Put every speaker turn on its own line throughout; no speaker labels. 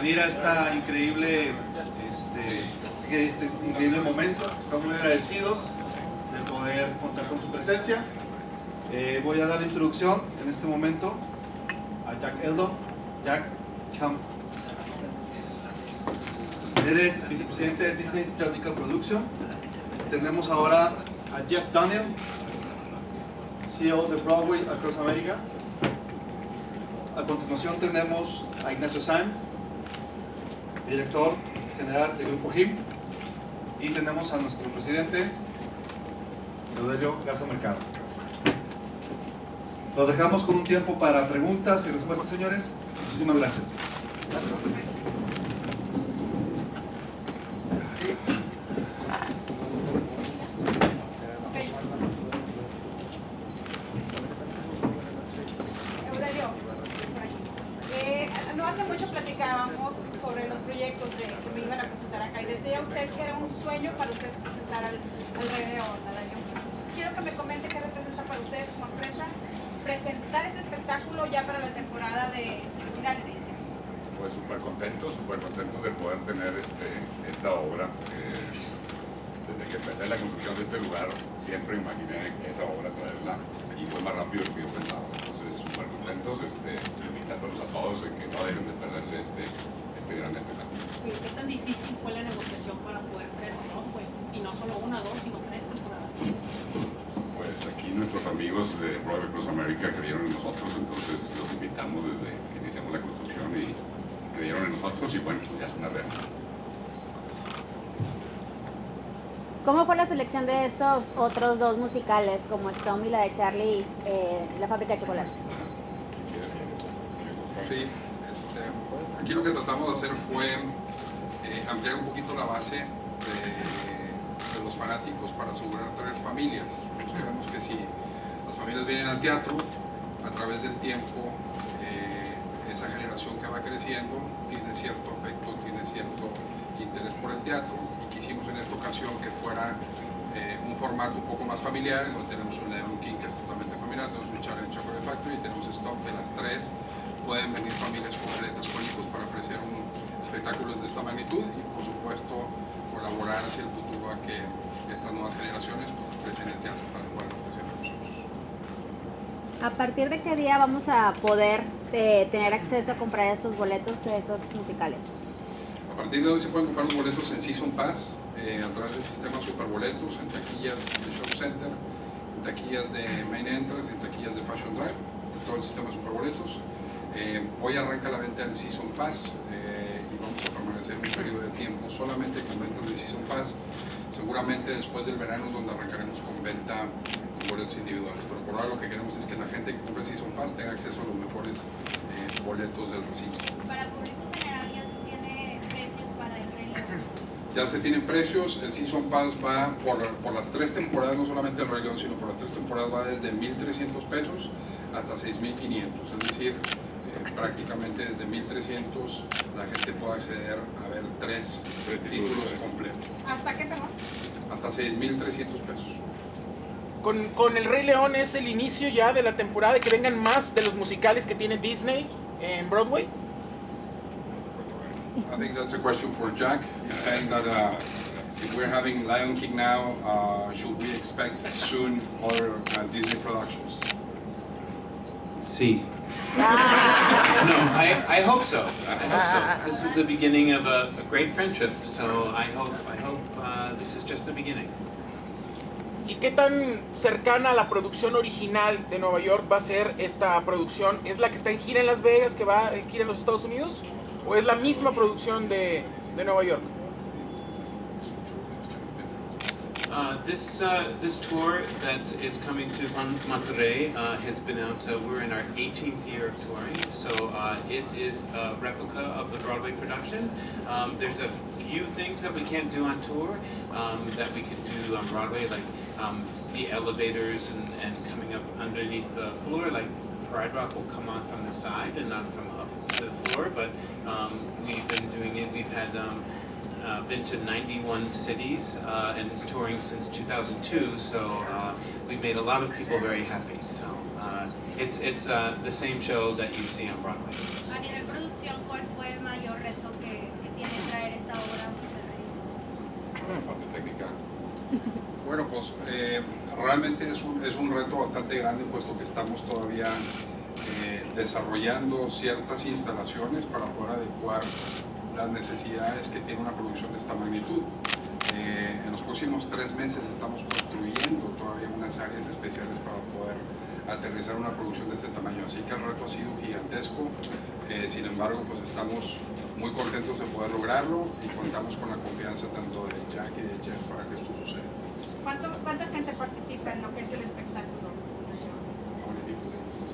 venir a este increíble momento. Estamos muy agradecidos de poder contar con su presencia. Voy a dar la introducción en este momento a Jack Eldon. Jack, come. Eres vicepresidente de Disney Theatrical Production. Tenemos ahora a Jeff Daniel, CEO de Broadway Across America. A continuación tenemos a Ignacio Sáenz, director general del Grupo HIM. Y tenemos a nuestro presidente, Rodelio Garza Mercado. Los dejamos con un tiempo para preguntas y respuestas, señores. Muchísimas gracias.
No hace mucho platicábamos sobre los proyectos que me iban a presentar acá y decía usted que era un sueño para usted presentar al Rey León, al año. Quiero que me comente qué representa para ustedes como empresa presentar este espectáculo ya para la temporada de finales de diciembre.
Pues súper contentos de poder tener esta obra. Desde que empecé la construcción de este lugar siempre imaginé que esa obra traerla y fue más rápido de lo que yo pensaba. Entonces súper contentos, invitándolos a todos de que no dejen de perderse este gran espectáculo.
¿Qué tan difícil fue la negociación para poder traer Broadway? Y no solo una, dos, sino tres temporadas.
Pues aquí nuestros amigos de Rueda Across America creyeron en nosotros, entonces los invitamos desde que iniciamos la construcción y creyeron en nosotros y bueno, pues ya es una realidad.
¿Cómo fue la selección de estos otros dos musicales, como Storm y la de Charlie, La Fábrica de Chocolates?
Sí, aquí lo que tratamos de hacer fue ampliar un poquito la base de los fanáticos para asegurar traer familias. Pues queremos que si las familias vienen al teatro, a través del tiempo, esa generación que va creciendo tiene cierto afecto, tiene cierto interés por el teatro, y quisimos en esta ocasión que fuera un formato un poco más familiar, en donde tenemos un Lion King que es totalmente familiar, tenemos un Charlie Chocolate Factory y tenemos Stop, de las tres pueden venir familias completas con hijos para ofrecer un espectáculo de esta magnitud y por supuesto colaborar hacia el futuro a que estas nuevas generaciones pues aprecien el teatro tal cual lo apreciamos nosotros.
¿A partir de qué día vamos a poder tener acceso a comprar estos boletos de estos musicales?
A partir de hoy se pueden comprar los boletos en Season Pass, a través del sistema Superboletos, en taquillas de Showcenter, en taquillas de Main Entrance, en taquillas de Fashion Drive, en todo el sistema Superboletos. Hoy arranca la venta del Season Pass y vamos a permanecer un periodo de tiempo solamente con ventas de Season Pass. Seguramente después del verano es donde arrancaremos con venta de boletos individuales, pero por ahora lo que queremos es que la gente que compre Season Pass tenga acceso a los mejores boletos del recinto.
Para público general ya se tiene precios para el Rey León.
Ya se tienen precios, el Season Pass va por las tres temporadas, no solamente el Rey León, sino por las tres temporadas va desde 1,300 pesos hasta 6,500, es decir, prácticamente desde 1,300 la gente puede acceder a ver tres títulos completos.
¿Hasta qué tema?
Hasta 6,300 pesos.
Con el Rey León es el inicio ya de la temporada de que vengan más de los musicales que tiene Disney en Broadway.
I think that's a question for Jack. He's saying that if we're having Lion King now, should we expect soon other Disney productions?
Sí. No, I hope so. I hope so. This is the beginning of a great friendship, so I hope this is just the beginning.
¿Y qué tan cercana a la producción original de Nueva York va a ser esta producción? ¿Es la que está en gira en Las Vegas, que va en gira en los Estados Unidos? ¿O es la misma producción de Nueva York?
This tour that is coming to Monterrey has been out. We're in our 18th year of touring, so it is a replica of the Broadway production. There's a few things that we can't do on tour that we could do on Broadway, like the elevators and coming up underneath the floor. Like Pride Rock will come on from the side and not from up to the floor, but we've been doing it. We've had been to 91 cities and touring since 2002, so we've made a lot of people very happy. So it's the same show that you see on Broadway.
A nivel producción, ¿cuál fue el mayor reto
Carlos. Realmente es un reto bastante grande, puesto que estamos todavía desarrollando ciertas instalaciones para poder adecuar las necesidades que tiene una producción de esta magnitud. En los próximos 3 meses estamos construyendo todavía unas áreas especiales para poder aterrizar una producción de este tamaño, así que el reto ha sido gigantesco. Sin embargo, pues estamos muy contentos de poder lograrlo y contamos con la confianza tanto de Jack y de Jeff para que esto suceda.
¿Cuánta gente participa en lo que es el espectáculo?
How many people is-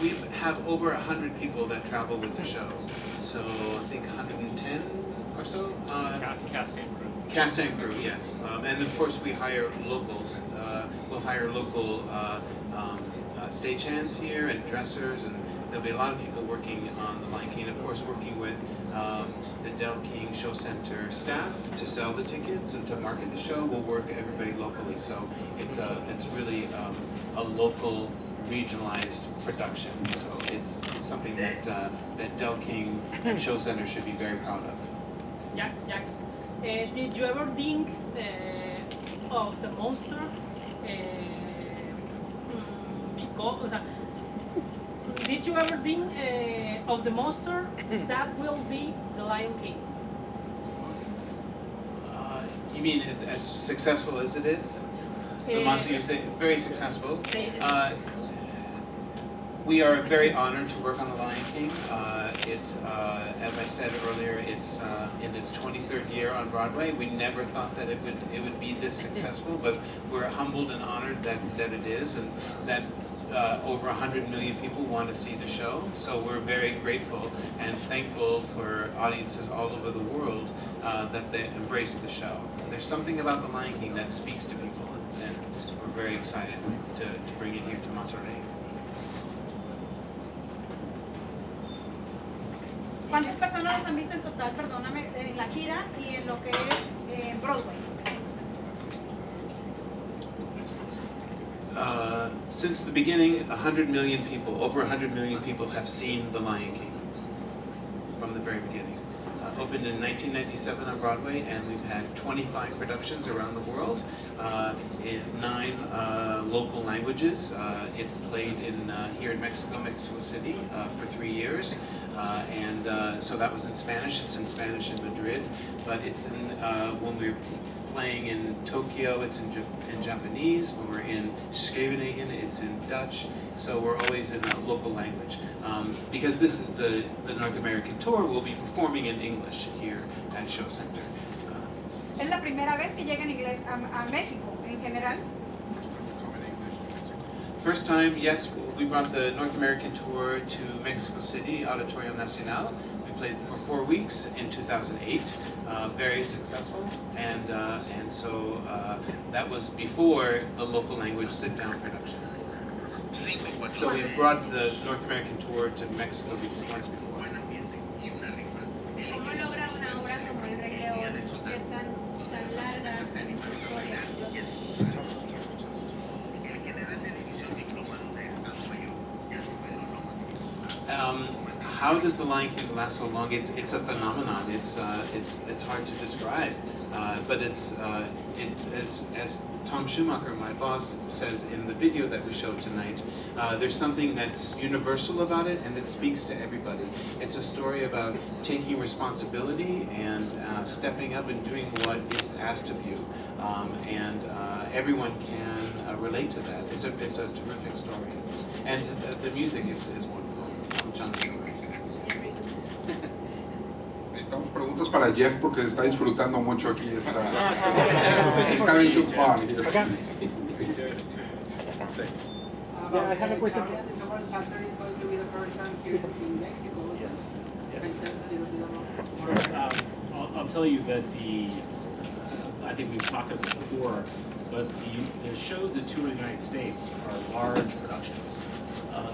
We have over 100 people that travel with the show, so I think 110 or so.
Casting crew.
Cast and crew, yes, and of course we hire locals. We'll hire local stagehands here and dressers, and there'll be a lot of people working on the Lion King. Of course, working with the Del King Showcenter staff to sell the tickets and to market the show. We'll work everybody locally, so it's really a local, regionalized production. So it's something that Del King and Showcenter should be very proud of.
Jack, did you ever think of the monster? Because, did you ever think of the monster that will be the Lion King?
You mean as successful as it is? The monster, you say, very successful. We are very honored to work on The Lion King. It's, as I said earlier, it's in its 23rd year on Broadway. We never thought that it would be this successful, but we're humbled and honored that it is, and that over 100 million people want to see the show. So we're very grateful and thankful for audiences all over the world that they embrace the show. And there's something about The Lion King that speaks to people, and we're very excited to bring it here to Monterrey.
¿Cuántas personas los han visto en total, perdóname, en la gira y en lo que es Broadway?
Since the beginning, 100 million people, over 100 million people have seen The Lion King from the very beginning. Opened in 1997 on Broadway, and we've had 25 productions around the world in 9 local languages. It played here in Mexico City for 3 years, and so that was in Spanish. It's in Spanish in Madrid, but it's in when we're playing in Tokyo, it's in Japanese. When we're in Scheveningen, it's in Dutch. So we're always in a local language. Because this is the North American tour, we'll be performing in English here at Showcenter.
¿Es la primera vez que llega en inglés a México en general?
First time, yes, we brought the North American tour to Mexico City, Auditorio Nacional. We played for 4 weeks in 2008, very successful, and so that was before the local language sit-down production. So we brought the North American tour to Mexico once before.
¿Cómo logra una obra como el Rey León ser tan larga en su historia?
How does The Lion King last so long? It's a phenomenon. It's hard to describe, but it's as Tom Schumacher, my boss, says in the video that we showed tonight. There's something that's universal about it, and it speaks to everybody. It's a story about taking responsibility and stepping up and doing what is asked of you, and everyone can relate to that. It's a terrific story, and the music is wonderful.
Necesitamos preguntas para Jeff porque está disfrutando mucho aquí. He's having some fun here.
I have a question. It's going to be the first time here in Mexico. Yes. Sure. I'll tell you that I think we've talked about this before, but the shows that tour the United States are large productions,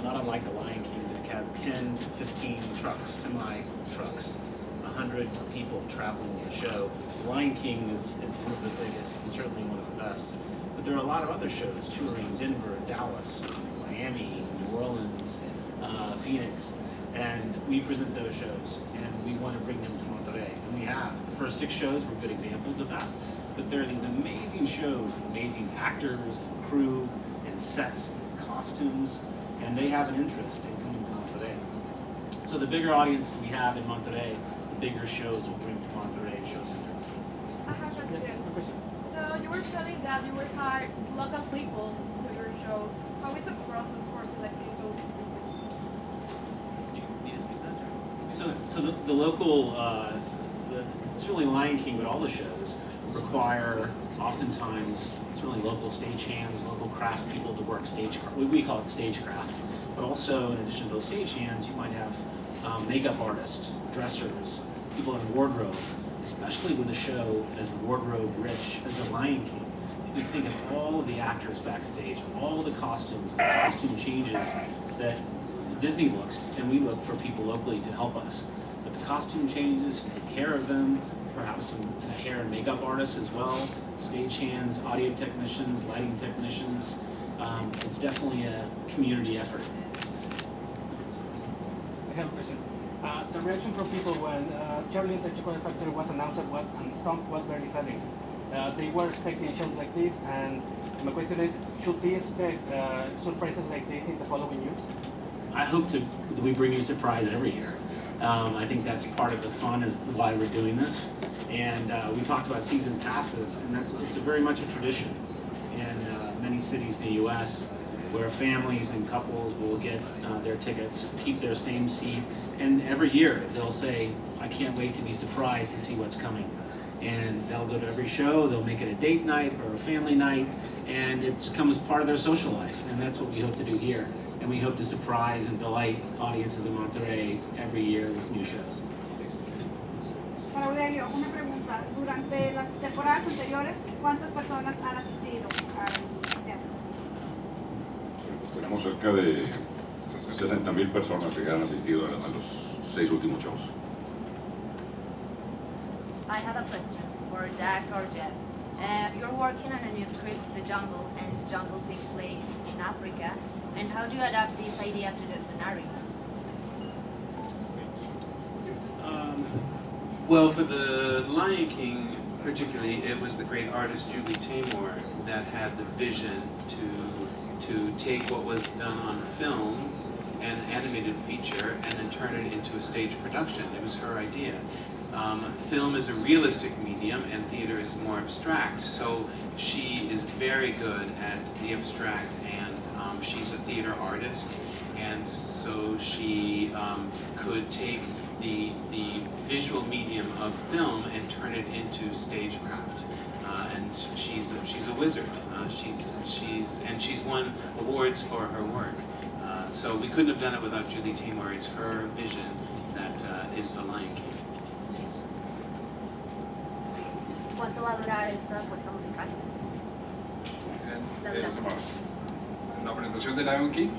not unlike The Lion King, that have 10 to 15 trucks, semi-trucks, 100 people traveling with the show. The Lion King is one of the biggest, and certainly one of the best. But there are a lot of other shows touring Denver, Dallas, Miami, New Orleans, Phoenix, And we present those shows, and we want to bring them to Monterrey, and we have. The first 6 shows were good examples of that. But there are these amazing shows with amazing actors and crew and sets and costumes, and they have an interest in coming to Monterrey. So the bigger audience we have in Monterrey, the bigger shows we'll bring to Monterrey and Showcenter.
I have a question. So you were telling that you will hire local people to your shows. How is the process for selecting those people?
Do you need to speak to that, Jack? So the local, certainly Lion King, but all the shows require oftentimes certainly local stagehands, local craftspeople to work stagecraft. We call it stagecraft. But also, in addition to those stagehands, you might have makeup artists, dressers, people in wardrobe, especially with a show as wardrobe rich as The Lion King. You think of all of the actors backstage, all the costumes, the costume changes that Disney looks, and we look for people locally to help us. But the costume changes, take care of them, perhaps some hair and makeup artists as well, stagehands, audio technicians, lighting technicians. It's definitely a community effort.
I have a question. The reaction from people when Charlie and the Chocolate Factory was announced and Stomp was barely selling. They were expecting shows like this, and my question is, should they expect surprises like this in the following years?
I hope that we bring you a surprise every year. I think that's part of the fun, is why we're doing this. And we talked about season passes, and it's very much a tradition in many cities in the U.S. where families and couples will get their tickets, keep their same seat, and every year they'll say, I can't wait to be surprised to see what's coming. And they'll go to every show, they'll make it a date night or a family night, and it becomes part of their social life, and that's what we hope to do here. And we hope to surprise and delight audiences in Monterrey every year with new shows.
Para Aurelio, una pregunta. Durante las temporadas anteriores, ¿cuántas personas han asistido al teatro?
Pues tenemos cerca de 60,000 personas que han asistido a los 6 últimos shows.
I have a question for Jack or Jeff. You're working on a new script, The Jungle, and The Jungle takes place in Africa. And how do you adapt this idea to the scenario?
Well, for the Lion King particularly, it was the great artist Julie Taymor that had the vision to take what was done on film, an animated feature, and then turn it into a stage production. It was her idea. Film is a realistic medium and theater is more abstract, so she is very good at the abstract, and she's a theater artist, and so she could take the visual medium of film and turn it into stagecraft. And she's a wizard. She's won awards for her work. So we couldn't have done it without Julie Taymor. It's her vision that is the Lion King.
¿Cuánto va a durar esta puesta musical?
2 semanas. La presentación de Lion King,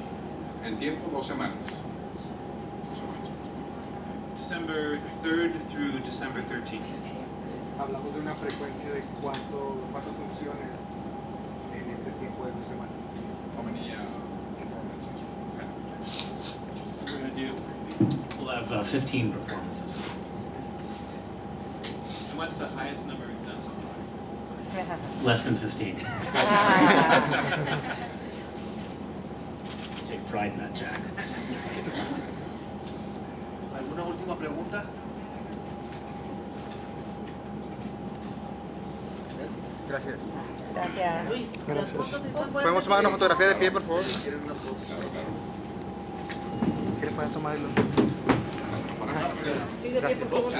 en tiempo 2 semanas. 2 semanas.
December 3rd through December 13th.
Hablamos de una frecuencia de cuántas funciones en este tiempo de 2 semanas.
How many performances?
We're going to do, we'll have 15 performances.
And what's the highest number we've done so far?
Less than 15. Take pride in that, Jack.
¿Alguna última pregunta?
Gracias.
Gracias.
Gracias. ¿Podemos tomar una fotografía de pie, por favor?
¿Quieren unas fotos?
¿Quieres poder tomar el...
Sí, de pie, por favor.